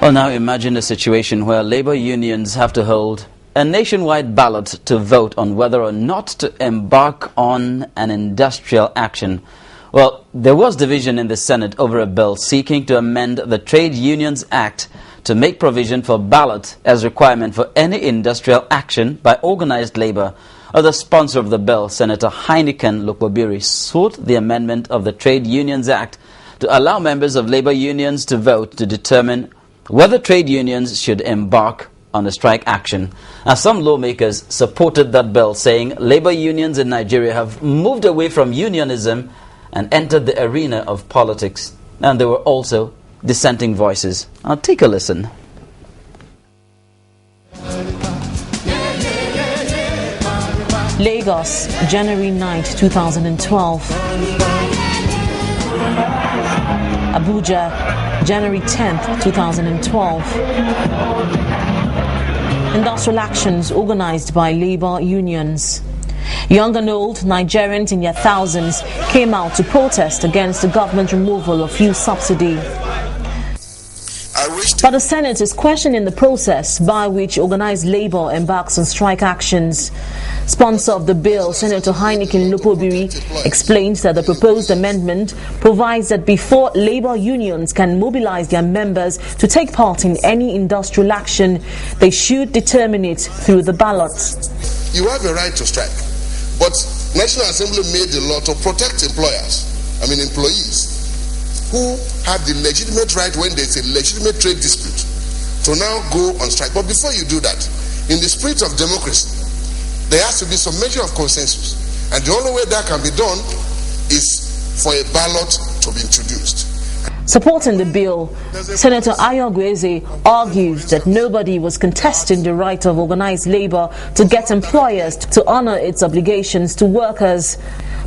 Well, now imagine a situation where labor unions have to hold a nationwide ballot to vote on whether or not to embark on an industrial action. Well, there was division in the Senate over a bill seeking to amend the Trade Unions Act to make provision for ballot as requirement for any industrial action by organized labor. The sponsor of the bill, Senator Heineken Lukobiri, sought the amendment of the Trade Unions Act to allow members of labor unions to vote to determine whether trade unions should embark on a strike action. Now, some lawmakers supported that bill, saying labor unions in Nigeria have moved away from unionism and entered the arena of politics. And there were also dissenting voices. Now, take a listen. Lagos, January 9, 2012. Abuja, January 10, 2012. Industrial actions organized by labor unions. Young and old Nigerians in their thousands came out to protest against the government removal of fuel subsidy. But the Senate is questioning the process by which organized labor embarks on strike actions. Sponsor of the bill, Senator Heineken Lukobiri, explains that the proposed amendment provides that before labor unions can mobilize their members to take part in any industrial action, they should determine it through the ballot. You have a right to strike, but National Assembly made the law to protect employees who have the legitimate right when there's a legitimate trade dispute to now go on strike. But before you do that, in the spirit of democracy, there has to be some measure of consensus. And the only way that can be done is for a ballot to be introduced. Supporting the bill, Senator Ayogweze argues that nobody was contesting the right of organized labor to get employers to honor its obligations to workers.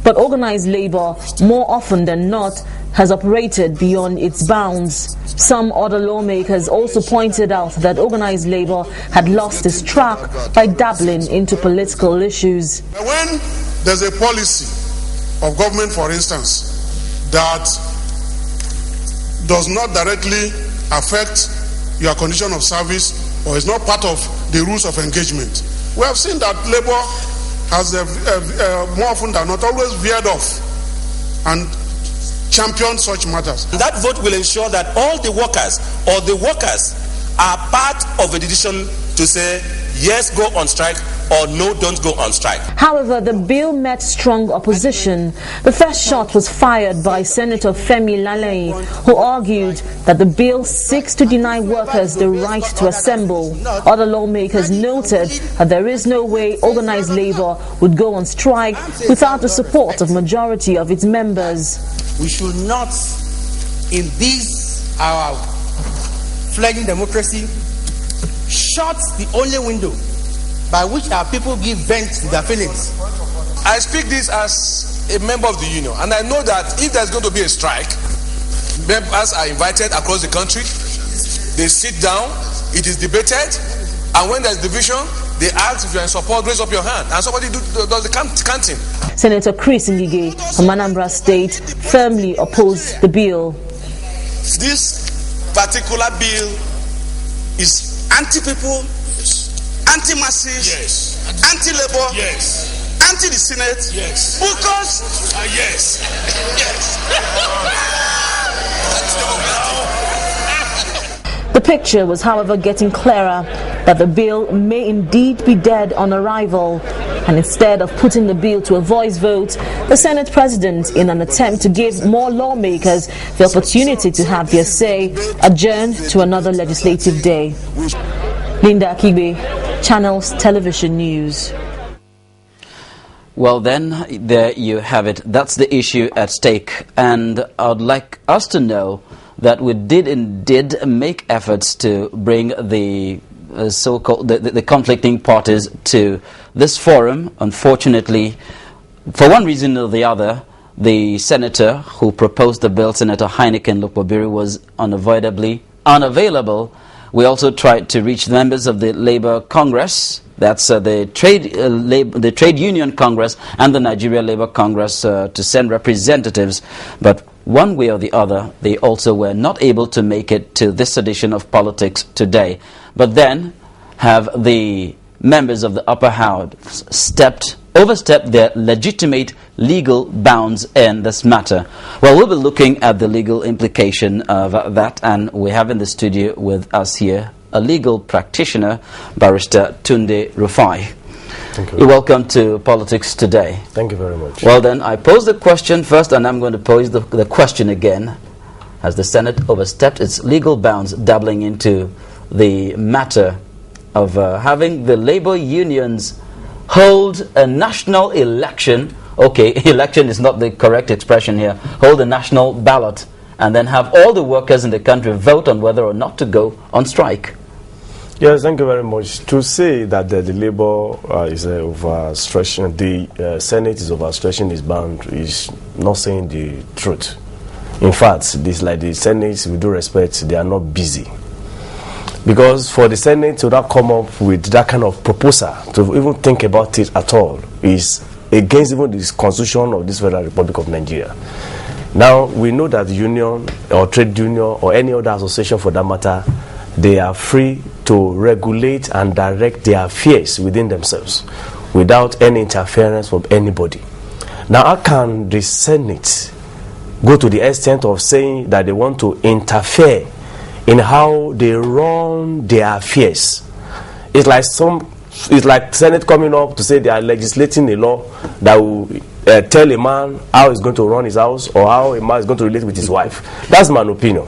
But organized labor, more often than not, has operated beyond its bounds. Some other lawmakers also pointed out that organized labor had lost its track by dabbling into political issues. When there's a policy of government, for instance, that does not directly affect your condition of service or is not part of the rules of engagement, we have seen that labor has more often than not always veered off and champion such matters. That vote will ensure that all the workers are part of a decision to say yes, go on strike, or no, don't go on strike. However, the bill met strong opposition. The first shot was fired by Senator Femi Lalei, who argued that the bill seeks to deny workers the right to assemble. Other lawmakers noted that there is no way organized labor would go on strike without the support of majority of its members. We should not, in this our flagging democracy, shut the only window by which our people give vent to their feelings. I speak this as a member of the union, and I know that if there's going to be a strike, members are invited across the country, they sit down, it is debated, and when there's division, they ask if you're in support, raise up your hand, and somebody does the counting. Senator Chris Ngige from Anambra State firmly opposed the bill. This particular bill is anti-people, anti-masses, yes, anti-labor, yes, anti-the Senate, yes, because yes, yes. The picture was, however, getting clearer that the bill may indeed be dead on arrival, and instead of putting the bill to a voice vote, the Senate President, in an attempt to give more lawmakers the opportunity to have their say, adjourned to another legislative day. Linda Akibe, Channels Television News. Well then, there you have it. That's the issue at stake. And I would like us to know that we did indeed make efforts to bring the so-called the conflicting parties to this forum. Unfortunately, for one reason or the other, the senator who proposed the bill, Senator Heineken Lukobiri, was unavoidably unavailable. We also tried to reach members of the Labour Congress, that's the Trade Union Congress and the Nigeria Labour Congress, to send representatives, but one way or the other, they also were not able to make it to this edition of Politics Today. But then have the members of the upper house overstepped their legitimate legal bounds in this matter? Well, we'll be looking at the legal implication of that, and we have in the studio with us here a legal practitioner, Barrister Tunde Rufai. Thank you. You're welcome to Politics Today. Thank you very much. Well then, I posed the question first, and I'm going to pose the question again. Has the Senate overstepped its legal bounds, dabbling into the matter of having the labor unions hold a national election? Okay, election is not the correct expression here. Hold a national ballot, and then have all the workers in the country vote on whether or not to go on strike. Yes, thank you very much. To say that the labor is overstretching, the Senate is overstretching its bound is not saying the truth. In fact, this, like the Senate, with due respect, they are not busy. Because for the Senate to not come up with that kind of proposal, to even think about it at all, is against even the constitution of this Federal Republic of Nigeria. Now, we know that the union or trade union or any other association for that matter, they are free to regulate and direct their affairs within themselves without any interference from anybody. Now, how can the Senate go to the extent of saying that they want to interfere in how they run their affairs? It's like Senate coming up to say they are legislating a law that will tell a man how he's going to run his house or how a man is going to relate with his wife. That's my opinion.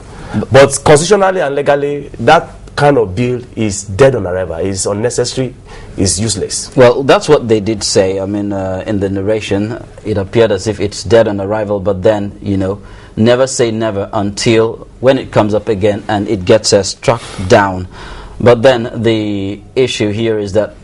But constitutionally and legally, that kind of bill is dead on arrival. It's unnecessary. It's useless. Well, that's what they did say. I mean, in the narration, it appeared as if it's dead on arrival, but then, you know, never say never until when it comes up again and it gets struck down. But then the issue here is that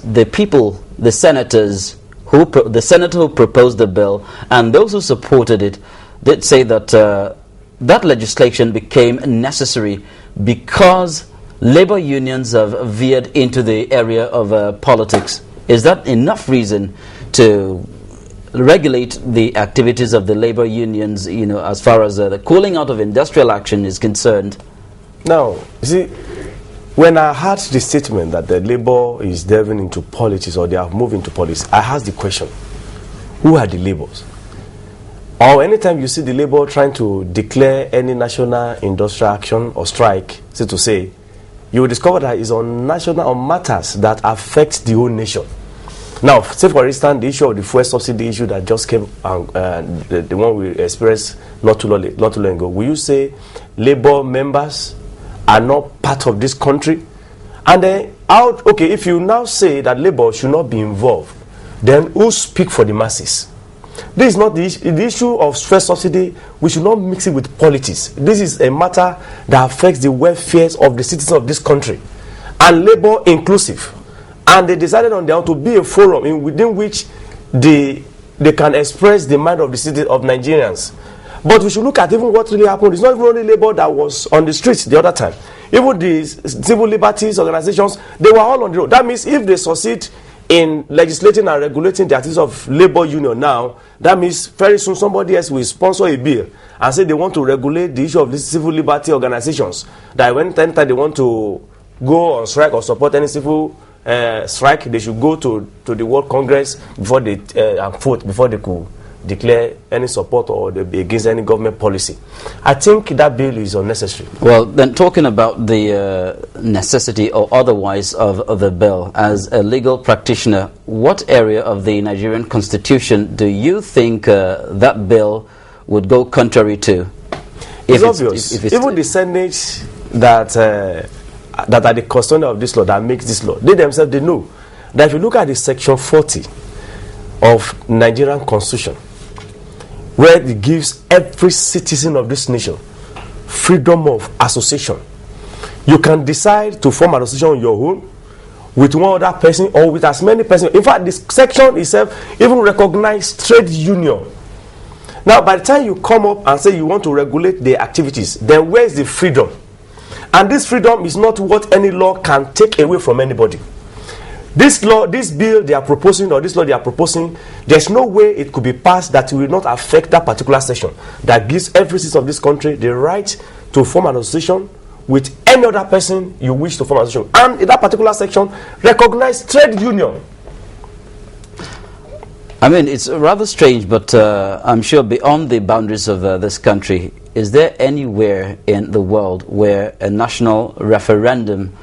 the people, the senators, the senator who proposed the bill and those who supported it did say that that legislation became necessary because labor unions have veered into the area of politics. Is that enough reason to regulate the activities of the labor unions, you know, as far as the calling out of industrial action is concerned? Now, you see, when I heard the statement that the labor is delving into politics or they are moving to politics, I asked the question, who are the laborers? Or anytime you see the labor trying to declare any national industrial action or strike, so to say, you will discover that it's on matters that affect the whole nation. Now, say for instance, the issue of the fuel subsidy issue that just came, the one we experienced not too long ago. Will you say labor members are not part of this country? And then, okay, if you now say that labor should not be involved, then who speak for the masses? This is not the issue of fuel subsidy. We should not mix it with politics. This is a matter that affects the welfare of the citizens of this country, and labor inclusive. And they decided on their own to be a forum within which they can express the mind of the citizens of Nigerians. But we should look at even what really happened. It's not even only labor that was on the streets the other time. Even the civil liberties organizations, they were all on the road. That means if they succeed in legislating and regulating the activities of labor union now, that means very soon somebody else will sponsor a bill and say they want to regulate the issue of these civil liberty organizations. That when anytime they want to go on strike or support any civil strike, they should go to the World Congress before they vote, before they could declare any support or against any government policy. I think that bill is unnecessary. Well, then talking about the necessity or otherwise of the bill, as a legal practitioner, what area of the Nigerian Constitution do you think that bill would go contrary to? It's obvious. Even the Senate that are the custodian of this law, that makes this law, they themselves, they know that if you look at the section 40 of Nigerian Constitution, where it gives every citizen of this nation freedom of association. You can decide to form an association on your own, with one other person, or with as many persons. In fact, this section itself even recognizes trade union. Now, by the time you come up and say you want to regulate the activities, then where is the freedom? And this freedom is not what any law can take away from anybody. This law, this bill they are proposing, or this law they are proposing, there's no way it could be passed that will not affect that particular section that gives every citizen of this country the right to form an association with any other person you wish to form an association. And in that particular section, recognize trade union. I mean, it's rather strange, but I'm sure beyond the boundaries of this country, is there anywhere in the world where a national referendum,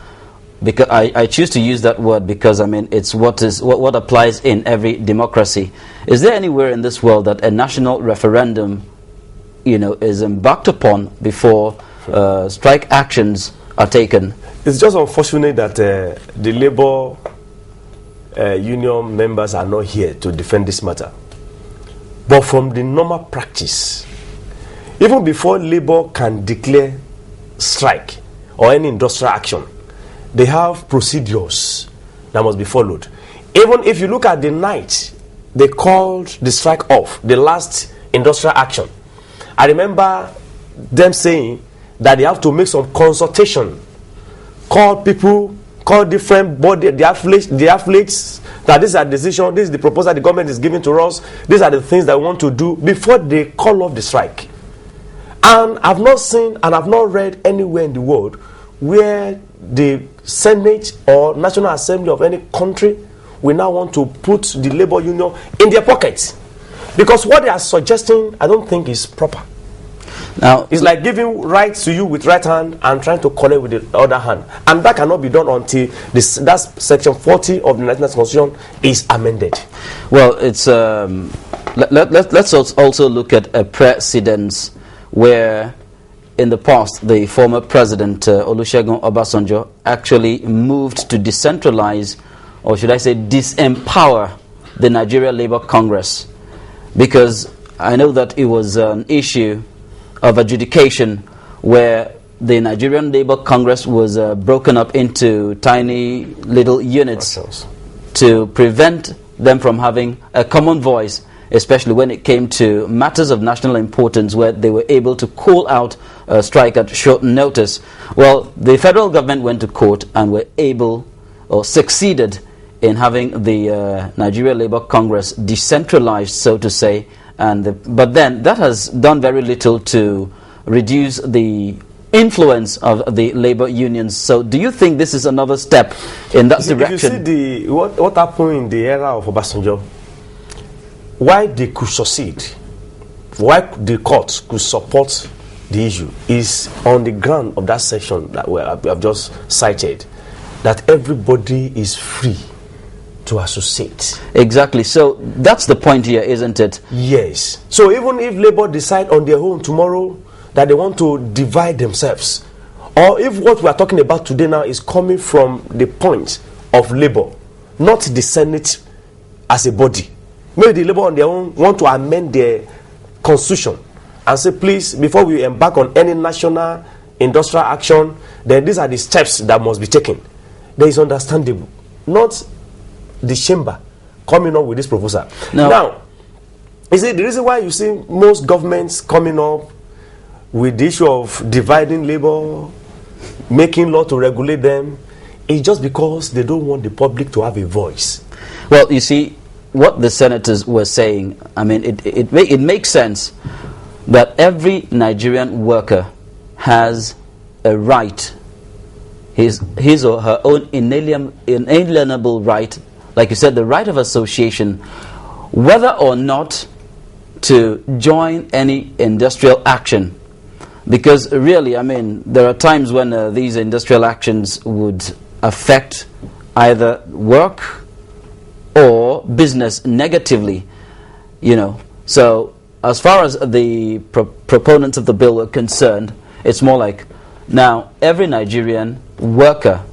because I choose to use that word because I mean it's what applies in every democracy. Is there anywhere in this world that a national referendum, is embarked upon before strike actions are taken? It's just unfortunate that the labor union members are not here to defend this matter. But from the normal practice, even before labor can declare strike or any industrial action, they have procedures that must be followed. Even if you look at the night they called the strike off, the last industrial action, I remember them saying that they have to make some consultation, call people, call different body, the athletes, that this is a decision, this is the proposal the government is giving to us, these are the things that we want to do before they call off the strike. And I've not seen and I've not read anywhere in the world where the Senate or National Assembly of any country will now want to put the labor union in their pockets, because what they are suggesting I don't think is proper. Now it's like giving rights to you with right hand and trying to collect with the other hand, and that cannot be done until that's section 40 of the National Constitution is amended. Well, it's let's also look at a precedence where in the past, the former president, Olusegun Obasanjo, actually moved to decentralize, or should I say disempower, the Nigeria Labour Congress. Because I know that it was an issue of adjudication where the Nigerian Labour Congress was broken up into tiny little units to prevent them from having a common voice, especially when it came to matters of national importance where they were able to call out a strike at short notice. Well, the federal government went to court and were able or succeeded in having the Nigeria Labour Congress decentralized, so to say. But then that has done very little to reduce the influence of the labor unions. So do you think this is another step in that direction? If you see what happened in the era of Obasanjo, why they could succeed, why the courts could support the issue is on the ground of that section that I've just cited, that everybody is free to associate. Exactly. So that's the point here, isn't it? Yes. So even if labor decide on their own tomorrow that they want to divide themselves, or if what we are talking about today now is coming from the point of labor, not the Senate as a body, maybe the labor on their own want to amend their constitution and say, please, before we embark on any national industrial action, then these are the steps that must be taken. That is understandable. Not the chamber coming up with this proposal. Now, is it the reason why you see most governments coming up with the issue of dividing labor, making law to regulate them, is just because they don't want the public to have a voice? Well, you see, what the senators were saying, I mean, it makes sense that every Nigerian worker has a right, his or her own inalienable right, like you said, the right of association, whether or not to join any industrial action. Because really, I mean, there are times when these industrial actions would affect either work or business negatively, So as far as the proponents of the bill were concerned, it's more like, now every Nigerian worker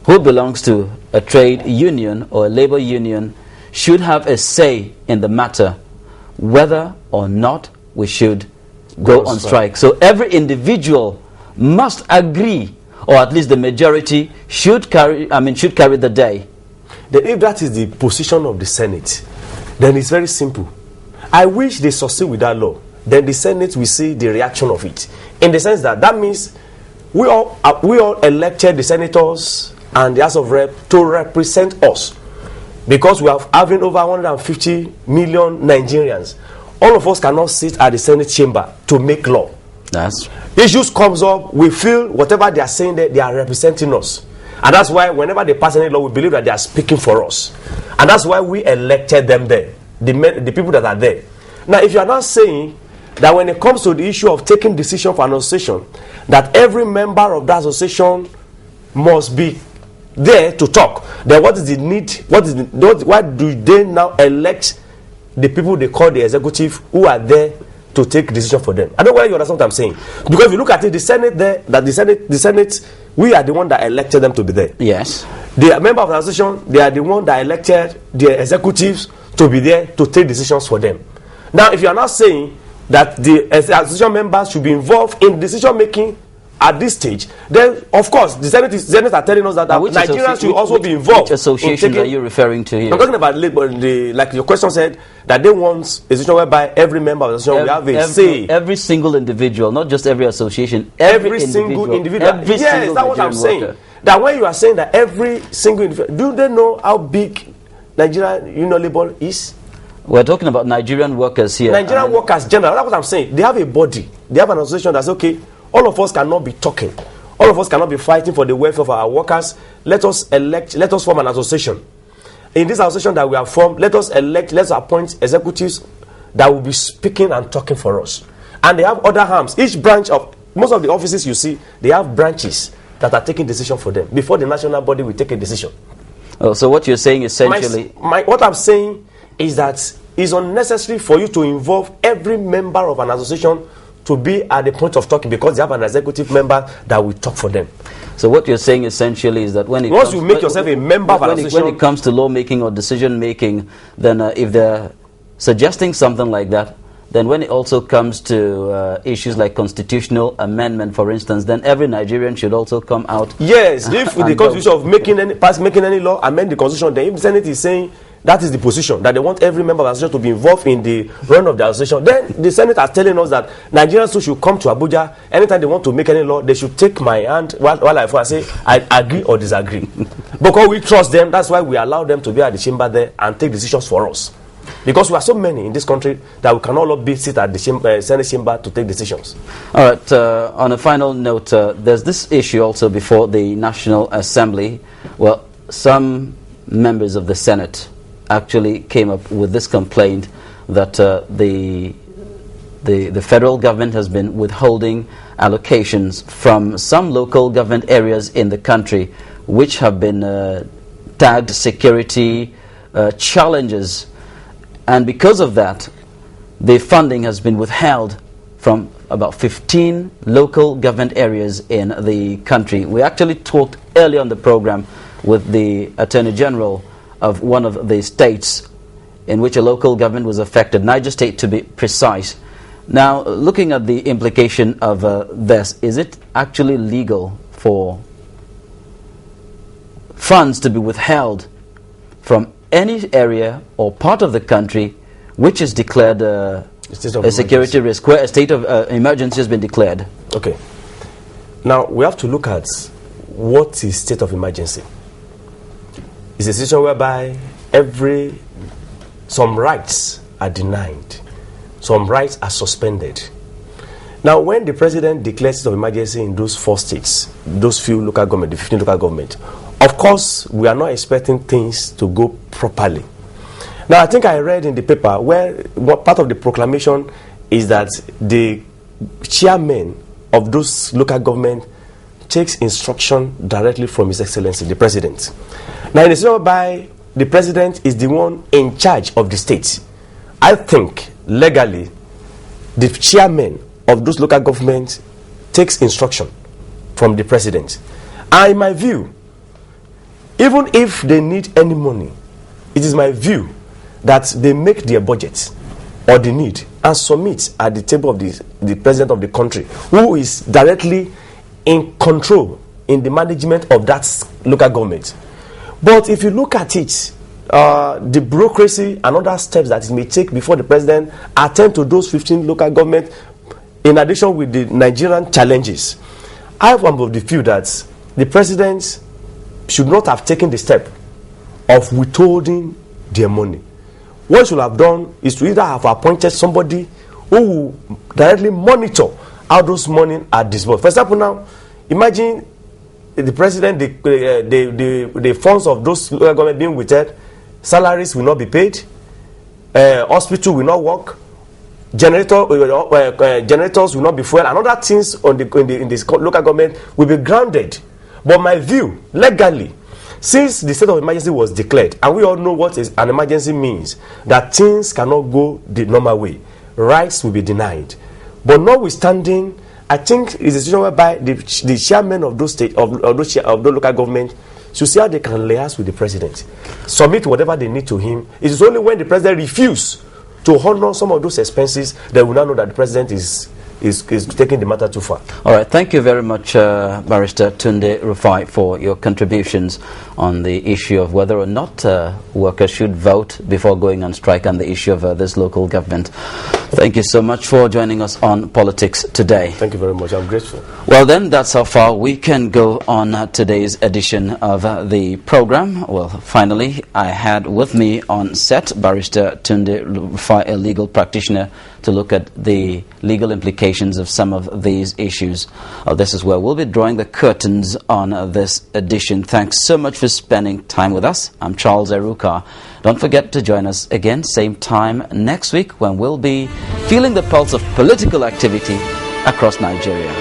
who belongs to a trade union or a labor union should have a say in the matter whether or not we should go on strike. So every individual must agree, or at least the majority should carry the day. Then if that is the position of the Senate, then it's very simple. I wish they succeed with that law. Then the Senate will see the reaction of it. In the sense that means we all elected the senators and the House of Rep to represent us, because we have having over 150 million Nigerians. All of us cannot sit at the Senate chamber to make law. That's issues comes up, we feel whatever they are saying there, they are representing us. And that's why whenever they pass any law, we believe that they are speaking for us. And that's why we elected them there, the people that are there. Now, if you are not saying that when it comes to the issue of taking decision for an association, that every member of that association must be there to talk, then what is the need? Why do they now elect the people they call the executive who are there to take decision for them? I don't know whether you understand what I'm saying. Because if you look at it, the Senate there, that the Senate, we are the one that elected them to be there. Yes. The member of the association, they are the one that elected the executives to be there to take decisions for them. Now, if you are not saying that the association members should be involved in decision making at this stage, then of course the Senate are telling us that Nigerians should also be involved. Which association are you referring to here? I'm talking about like your question said, that they want a situation whereby every member of the association will have a say. Every single individual, not just every association. Every single individual. Yes, that's what I'm saying. That when you are saying that every single individual, do they know how big Nigerian Union Labour is? We're talking about Nigerian workers here. Nigerian workers general. That's what I'm saying. They have a body. They have an association that's okay. All of us cannot be talking. All of us cannot be fighting for the welfare of our workers. Let us form an association. In this association that we have formed, let's appoint executives that will be speaking and talking for us. And they have other arms. Each branch of, most of the offices you see, they have branches that are taking decision for them before the national body will take a decision. Oh, so what you're saying essentially... what I'm saying is that it's unnecessary for you to involve every member of an association to be at the point of talking, because they have an executive member that will talk for them. So what you're saying essentially is that when once you make yourself a member of an association, when it comes to lawmaking or decision making, then if they're suggesting something like that, then when it also comes to issues like constitutional amendment, for instance, then every Nigerian should also come out. Yes, if the constitution of making any law, amend the constitution, then if the Senate is saying that is the position, that they want every member of the association to be involved in the run of the association, then the Senate are telling us that Nigerians too should come to Abuja anytime they want to make any law. They should take my hand while I say I agree or disagree. Because we trust them, that's why we allow them to be at the chamber there and take decisions for us. Because we are so many in this country that we cannot all sit at the Senate chamber to take decisions. All right, on a final note, there's this issue also before the National Assembly. Well, some members of the Senate actually came up with this complaint that the federal government has been withholding allocations from some local government areas in the country which have been tagged security challenges, and because of that the funding has been withheld from about 15 local government areas in the country. We actually talked earlier on the program with the Attorney General of one of the states in which a local government was affected, Niger State to be precise. Now, looking at the implication of this, is it actually legal for funds to be withheld from any area or part of the country which is declared a security risk, where a state of emergency has been declared? Okay. Now, we have to look at what is state of emergency. It's a situation whereby some rights are denied, some rights are suspended. Now, when the president declares state of emergency in those 4 states, those few local government, the 15 local government, of course, we are not expecting things to go properly. Now, I think I read in the paper where what part of the proclamation is that the chairman of those local government takes instruction directly from His Excellency, the President. Now, in the situation whereby the President is the one in charge of the state, I think legally the chairman of those local governments takes instruction from the President. And in my view, even if they need any money, it is my view that they make their budget or the need and submit at the table of the President of the country, who is directly in control in the management of that local government. But if you look at it, the bureaucracy and other steps that it may take before the president attend to those 15 local government, in addition with the Nigerian challenges, I am of the view that the president should not have taken the step of withholding their money. What you should have done is to either have appointed somebody who will directly monitor how those money are disbursed. For example, now, imagine the president, the funds of those local government being withheld, salaries will not be paid, hospital will not work, generators will not be fuel, and other things in this local government will be grounded. But my view, legally, since the state of emergency was declared, and we all know what an emergency means, that things cannot go the normal way, rights will be denied. But notwithstanding, I think it's a situation whereby the chairman of those state of those local government should see how they can liaise with the president, submit whatever they need to him. It is only when the president refuses to honor some of those expenses that we now know that the president is taking the matter too far. All right, thank you very much, Barrister Tunde Rufai, for your contributions on the issue of whether or not workers should vote before going on strike and the issue of this local government. Thank you so much for joining us on Politics Today. Thank you very much. I'm grateful. Well, then, that's how far we can go on today's edition of the program. Well, finally, I had with me on set Barrister Tunde Rufai, a legal practitioner, to look at the legal implications of some of these issues. This is where we'll be drawing the curtains on this edition. Thanks so much for spending time with us. I'm Charles Eruka. Don't forget to join us again, same time next week, when we'll be feeling the pulse of political activity across Nigeria.